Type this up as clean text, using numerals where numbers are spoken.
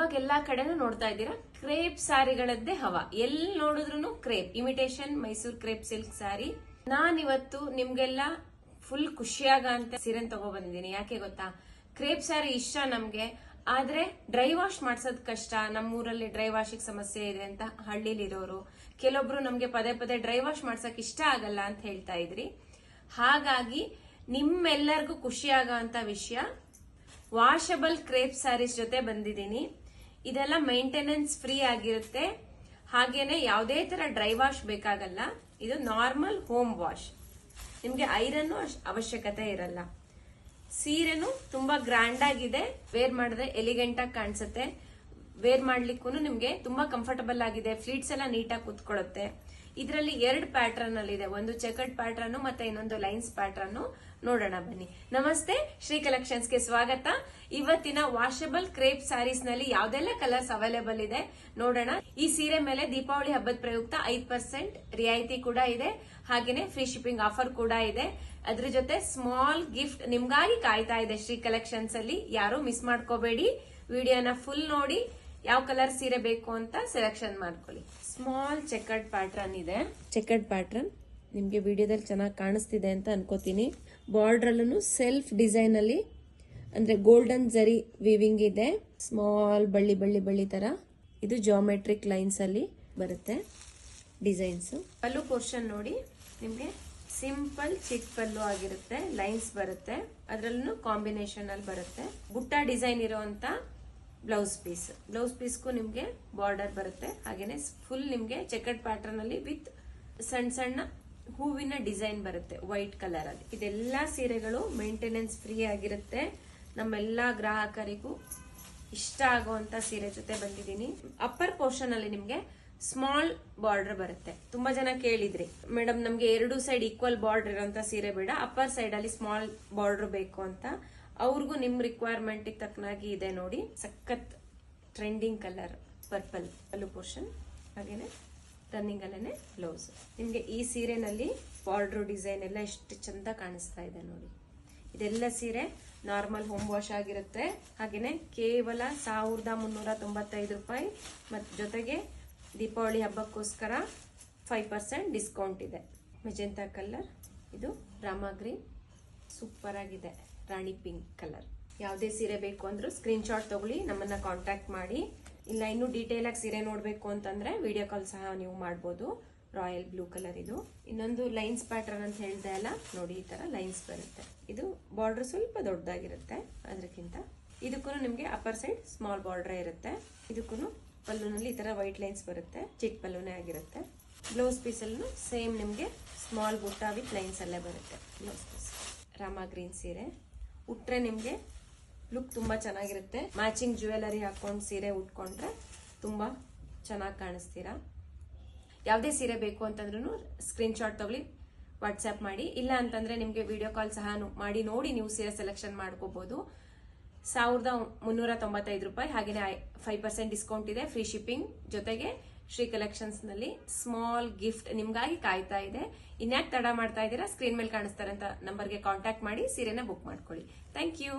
ಇವಾಗ ಎಲ್ಲಾ ಕಡೆನೂ ನೋಡ್ತಾ ಇದ್ದೀರಾ ಕ್ರೇಪ್ ಸ್ಯಾರಿಗಳದ್ದೇ ಹವಾ. ಎಲ್ಲಿ ನೋಡಿದ್ರು crepe, imitation Mysore crepe silk sari. ನಾನಿವತ್ತು ನಿಮ್ಗೆಲ್ಲ ಫುಲ್ ಖುಷಿಯಾಗ ಅಂತ ಸೀರೆ ತಗೊಬಂದಿದ್ದೀನಿ. ಯಾಕೆ ಗೊತ್ತಾ, ಕ್ರೇಪ್ ಸ್ಯಾರಿ ಇಷ್ಟ ನಮ್ಗೆ, ಆದ್ರೆ ಡ್ರೈ ವಾಶ್ ಮಾಡ್ಸೋದ್ ಕಷ್ಟ. ನಮ್ಮೂರಲ್ಲಿ ಡ್ರೈ ವಾಶಿಗೆ ಸಮಸ್ಯೆ ಇದೆ ಅಂತ ಹಳ್ಳಿಲಿ ಇರೋರು ಕೆಲವೊಬ್ರು ನಮ್ಗೆ ಪದೇ ಪದೇ ಡ್ರೈ ವಾಶ್ ಮಾಡ್ಸಕ್ ಇಷ್ಟ ಆಗಲ್ಲ ಅಂತ ಹೇಳ್ತಾ ಇದ್ರಿ. ಹಾಗಾಗಿ ನಿಮ್ಮೆಲ್ಲರಿಗೂ ಖುಷಿಯಾಗಂತ ವಿಷಯ, ವಾಷಬಲ್ ಕ್ರೇಪ್ ಸ್ಯಾರೀಸ್ ಜೊತೆ ಬಂದಿದ್ದೀನಿ. ಇದೆಲ್ಲ ಮೇಂಟೆನೆನ್ಸ್ ಫ್ರೀ ಆಗಿರುತ್ತೆ, ಹಾಗೇನೆ ಯಾವುದೇ ತರ ಡ್ರೈ ವಾಶ್ ಬೇಕಾಗಲ್ಲ. ಇದು ನಾರ್ಮಲ್ ಹೋಮ್ ವಾಶ್, ನಿಮ್ಗೆ ಐರನ್ ಅವಶ್ಯಕತೆ ಇರಲ್ಲ. ಸೀರೆನು ತುಂಬಾ ಗ್ರ್ಯಾಂಡ್ ಆಗಿದೆ, ವೇರ್ ಮಾಡಿದ್ರೆ ಎಲಿಗೆಂಟ್ ಆಗಿ ಕಾಣಿಸುತ್ತೆ. ವೇರ್ ಮಾಡ್ಲಿಕ್ಕೂ ನಿಮ್ಗೆ ತುಂಬಾ ಕಂಫರ್ಟಬಲ್ ಆಗಿದೆ, ಫ್ಲೀಟ್ಸ್ ಎಲ್ಲ ನೀಟಾಗಿ ಕುತ್ಕೊಳ್ಳುತ್ತೆ. ಇದರಲ್ಲಿ 2 ಪ್ಯಾಟರ್ನ್ ಅಲ್ಲಿ ಇದೆ, ಒಂದು ಚೆಕರ್ಡ್ ಪ್ಯಾಟರ್ನ್ ಮತ್ತೆ ಇನ್ನೊಂದು ಲೈನ್ಸ್ ಪ್ಯಾಟರ್ನ್. ನೋಡೋಣ ಬನ್ನಿ. ನಮಸ್ತೆ, ಶ್ರೀ ಕಲೆಕ್ಷನ್ಸ್ ಗೆ ಸ್ವಾಗತ. ಇವತ್ತಿನ ವಾಷಬಲ್ ಕ್ರೇಪ್ ಸ್ಯಾರೀಸ್ ನಲ್ಲಿ ಯಾವ್ದೆಲ್ಲ ಕಲರ್ಸ್ ಅವೈಲೇಬಲ್ ಇದೆ ನೋಡೋಣ. ಈ ಸೀರೆ ಮೇಲೆ ದೀಪಾವಳಿ ಹಬ್ಬದ ಪ್ರಯುಕ್ತ 5% ರಿಯಾಯಿತಿ ಕೂಡ ಇದೆ, ಹಾಗೇನೆ ಫ್ರೀ ಶಿಪ್ಪಿಂಗ್ ಆಫರ್ ಕೂಡ ಇದೆ. ಅದ್ರ ಜೊತೆ ಸ್ಮಾಲ್ ಗಿಫ್ಟ್ ನಿಮ್ಗಾಗಿ ಕಾಯ್ತಾ ಇದೆ ಶ್ರೀ ಕಲೆಕ್ಷನ್ಸ್ ಅಲ್ಲಿ. ಯಾರು ಮಿಸ್ ಮಾಡ್ಕೋಬೇಡಿ, ವಿಡಿಯೋನ ಫುಲ್ ನೋಡಿ. ಯಾವ ಕಲರ್ ಸೀರೆ ಬೇಕು ಅಂತ ಸೆಲೆಕ್ಷನ್ ಮಾಡ್ಕೊಳ್ಳಿ. ಸ್ಮಾಲ್ ಚೆಕರ್ಡ್ ಪ್ಯಾಟರ್ನ್ ಇದೆ. ಚೆಕರ್ಡ್ ಪ್ಯಾಟರ್ನ್ ನಿಮ್ಗೆ ವಿಡಿಯೋದಲ್ಲಿ ಚೆನ್ನಾಗಿ ಕಾಣಿಸ್ತಿದೆ ಅಂತ ಅನ್ಕೋತೀನಿ. ಬಾರ್ಡರ್ ಅಲ್ಲೂ ಸೆಲ್ಫ್ ಡಿಸೈನ್ ಅಲ್ಲಿ ಅಂದ್ರೆ ಗೋಲ್ಡನ್ ಜರಿ ವಿವಿಂಗ್ ಇದೆ. ಸ್ಮಾಲ್ ಬಳ್ಳಿ ಬಳ್ಳಿ ಬಳ್ಳಿ ತರ ಇದು ಜಾಮೆಟ್ರಿಕ್ ಲೈನ್ಸ್ ಅಲ್ಲಿ ಬರುತ್ತೆ ಡಿಸೈನ್ಸ್. ಪಲ್ಲು ಪೋರ್ಷನ್ ನೋಡಿ, ನಿಮ್ಗೆ ಸಿಂಪಲ್ ಚಿಕ್ ಪಲ್ಲು ಆಗಿರುತ್ತೆ, ಲೈನ್ಸ್ ಬರುತ್ತೆ, ಅದರಲ್ಲೂ ಕಾಂಬಿನೇಷನ್ ಅಲ್ಲಿ ಬರುತ್ತೆ. ಬುಟ್ಟ ಡಿಸೈನ್ ಇರುವಂತ ಬ್ಲೌಸ್ ಪೀಸ್ಗೂ ನಿಮ್ಗೆ ಬಾರ್ಡರ್ ಬರುತ್ತೆ. ಹಾಗೇನೆ ಫುಲ್ ನಿಮ್ಗೆ ಚೆಕರ್ಡ್ ಪ್ಯಾಟರ್ನ್ ಅಲ್ಲಿ ವಿತ್ ಸಣ್ಣ ಸಣ್ಣ ಹೂವಿನ ಡಿಸೈನ್ ಬರುತ್ತೆ ವೈಟ್ ಕಲರ್ ಅಲ್ಲಿ. ಇದೆಲ್ಲಾ ಸೀರೆಗಳು ಮೇಂಟೆನೆನ್ಸ್ ಫ್ರೀ ಆಗಿರುತ್ತೆ. ನಮ್ಮೆಲ್ಲಾ ಗ್ರಾಹಕರಿಗೂ ಇಷ್ಟ ಆಗುವಂತ ಸೀರೆ ಜೊತೆ ಬಂದಿದ್ದೀನಿ. ಅಪ್ಪರ್ ಪೋರ್ಷನ್ ಅಲ್ಲಿ ನಿಮ್ಗೆ ಸ್ಮಾಲ್ ಬಾರ್ಡರ್ ಬರುತ್ತೆ. ತುಂಬಾ ಜನ ಕೇಳಿದ್ರಿ, ಮೇಡಮ್ ನಮ್ಗೆ 2 ಸೈಡ್ ಈಕ್ವಲ್ ಬಾರ್ಡರ್ ಇರೋಂತ ಸೀರೆ ಬೇಡ, ಅಪ್ಪರ್ ಸೈಡ್ ಅಲ್ಲಿ ಸ್ಮಾಲ್ ಬಾರ್ಡರ್ ಬೇಕು ಅಂತ. ಅವ್ರಿಗೂ ನಿಮ್ ರಿಕ್ವೈರ್ಮೆಂಟ್ ತಕ್ಕನಾಗಿ ಇದೆ ನೋಡಿ. ಸಖತ್ ಟ್ರೆಂಡಿಂಗ್ ಕಲರ್ ಪರ್ಪಲ್ ಪಲ್ಲು ಪೋರ್ಷನ್, ಹಾಗೇನೆ ರನ್ನಿಂಗ್ ಅಲ್ಲೇನೆ ಬ್ಲೌಸ್. ನಿಮ್ಗೆ ಈ ಸೀರೆನಲ್ಲಿ ಬಾರ್ಡರ್ ಡಿಸೈನ್ ಎಲ್ಲ ಎಷ್ಟು ಚಂದ ಕಾಣಿಸ್ತಾ ಇದೆ ನೋಡಿ. ಇದೆಲ್ಲ ಸೀರೆ ನಾರ್ಮಲ್ ಹೋಮ್ ವಾಶ್ ಆಗಿರುತ್ತೆ. ಹಾಗೇನೆ ಕೇವಲ 1395 ರೂಪಾಯಿ. ಮತ್ ಜೊತೆಗೆ ದೀಪಾವಳಿ ಹಬ್ಬಕ್ಕೋಸ್ಕರ 5% ಡಿಸ್ಕೌಂಟ್ ಇದೆ. ಮೆಜೆಂಟಾ ಕಲರ್, ಇದು ರಾಮ ಗ್ರೀನ್, ಸೂಪರ್ ಆಗಿದೆ. ರಾಣಿ ಪಿಂಕ್ ಕಲರ್. ಯಾವುದೇ ಸೀರೆ ಬೇಕು ಅಂದ್ರೂ ಸ್ಕ್ರೀನ್ ಶಾಟ್ ತಗೊಳ್ಳಿ, ನಮ್ಮನ್ನ ಕಾಂಟ್ಯಾಕ್ಟ್ ಮಾಡಿ. ಇಲ್ಲ ಇನ್ನು ಡೀಟೇಲ್ ಆಗಿ ಸೀರೆ ನೋಡ್ಬೇಕು ಅಂತಂದ್ರೆ ವಿಡಿಯೋ ಕಾಲ್ ಸಹ ನೀವು ಮಾಡಬಹುದು. ರಾಯಲ್ ಬ್ಲೂ ಕಲರ್ ಇದು. ಇನ್ನೊಂದು ಲೈನ್ಸ್ ಪ್ಯಾಟರ್ನ್ ಅಂತ ಹೇಳ್ದೆ ಅಲ್ಲ ನೋಡಿ, ಈ ತರ ಲೈನ್ಸ್ ಬರುತ್ತೆ. ಇದು ಬಾರ್ಡರ್ ಸ್ವಲ್ಪ ದೊಡ್ಡದಾಗಿರುತ್ತೆ ಅದಕ್ಕಿಂತ. ಇದಕ್ಕೂ ನಿಮ್ಗೆ ಅಪ್ಪರ್ ಸೈಡ್ ಸ್ಮಾಲ್ ಬಾರ್ಡರ್ ಇರುತ್ತೆ. ಇದಕ್ಕೂ ಪಲ್ಲುನಲ್ಲಿ ಈ ತರ ವೈಟ್ ಲೈನ್ಸ್ ಬರುತ್ತೆ, ಚಿಕ್ ಪಲ್ಲುನೇ ಆಗಿರುತ್ತೆ. ಬ್ಲೌಸ್ ಪೀಸ್ ಅಲ್ಲೂ ಸೇಮ್ ನಿಮ್ಗೆ ಸ್ಮಾಲ್ ಬುಟ್ಟ ವಿತ್ ಲೈನ್ಸ್ ಅಲ್ಲೇ ಬರುತ್ತೆ ಬ್ಲೌಸ್ ಪೀಸ್. ರಾಮ ಗ್ರೀನ್ ಸೀರೆ ಉಟ್ರೆ ನಿಮ್ಗೆ ಲುಕ್ ತುಂಬಾ ಚೆನ್ನಾಗಿರುತ್ತೆ. ಮ್ಯಾಚಿಂಗ್ ಜ್ಯುವೆಲರಿ ಹಾಕೊಂಡು ಸೀರೆ ಉಟ್ಕೊಂಡ್ರೆ ತುಂಬಾ ಚೆನ್ನಾಗಿ ಕಾಣಿಸ್ತೀರಾ. ಯಾವುದೇ ಸೀರೆ ಬೇಕು ಅಂತಂದ್ರೂ ಸ್ಕ್ರೀನ್ ಶಾಟ್ ತಗೊಳ್ಳಿ, ವಾಟ್ಸ್ಆಪ್ ಮಾಡಿ. ಇಲ್ಲ ಅಂತಂದ್ರೆ ನಿಮ್ಗೆ ವಿಡಿಯೋ ಕಾಲ್ ಸಹ ಮಾಡಿ ನೋಡಿ ನೀವು ಸೀರೆ ಸೆಲೆಕ್ಷನ್ ಮಾಡ್ಕೋಬಹುದು. 1395 ರೂಪಾಯಿ. ಹಾಗೇನೆ 5% ಡಿಸ್ಕೌಂಟ್ ಇದೆ, ಫ್ರೀ ಶಿಪ್ಪಿಂಗ್. ಜೊತೆಗೆ ಶ್ರೀ ಕಲೆಕ್ಷನ್ಸ್ ನಲ್ಲಿ ಸ್ಮಾಲ್ ಗಿಫ್ಟ್ ನಿಮ್ಗಾಗಿ ಕಾಯ್ತಾ ಇದೆ. ಇನ್ಯಾಕ್ ತಡ ಮಾಡ್ತಾ ಇದ್ದೀರಾ, ಸ್ಕ್ರೀನ್ ಮೇಲೆ ಕಾಣಿಸ್ತಾರಂತ ನಂಬರ್ಗೆ ಕಾಂಟ್ಯಾಕ್ಟ್ ಮಾಡಿ ಸೀರೆನ ಬುಕ್ ಮಾಡ್ಕೊಳ್ಳಿ. Thank you.